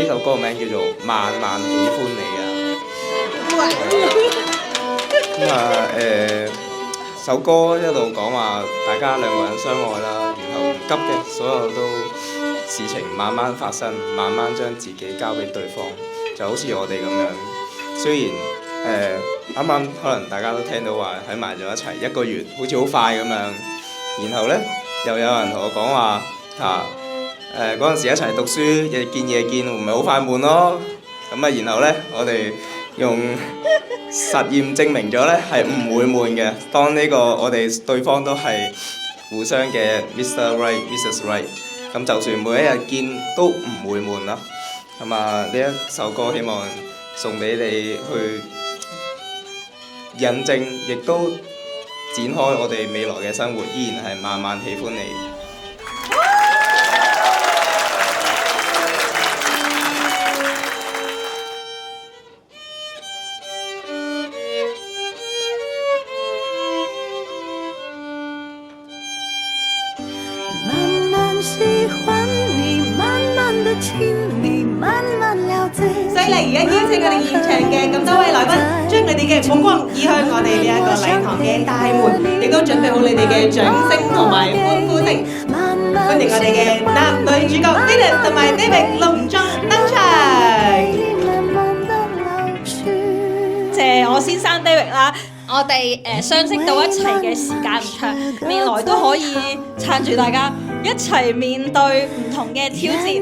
呢首歌嘅名叫做《慢慢喜歡你》啊。咁啊首歌一路講話大家兩個人相愛啦，然後唔急嘅，所有都事情慢慢發生，慢慢將自己交俾對方，就好似我哋咁樣。雖然啱啱可能大家都聽到話喺埋咗一齊1個月，好似好快咁樣。然後呢，又有人同我講話嗰陣時一齊讀書，日見夜見，唔係好快悶咯。咁啊，然後呢，我哋用實驗證明咗呢係唔會悶嘅。當呢個我哋對方都係互相嘅 Mr. Right、Mrs. Right， 咁就算每一日見都唔會悶啦。咁啊，呢一首歌希望送俾你去印證，亦都展開我哋未來嘅生活，依然係慢慢喜歡你。慢慢喜歡你，慢慢的親你，慢慢了解。犀利！而家邀請我哋現場嘅咁多位來賓，將你哋嘅目光移向我哋呢一個禮堂嘅大門，亦都準備好你哋嘅掌聲同埋歡呼聲，歡迎我哋嘅男女主角 Venus 同埋 David 隆重登場。謝我先生 David 啦，我哋相識到一齊嘅時間唔長，未來都可以撐住大家一齊面對唔同嘅挑戰。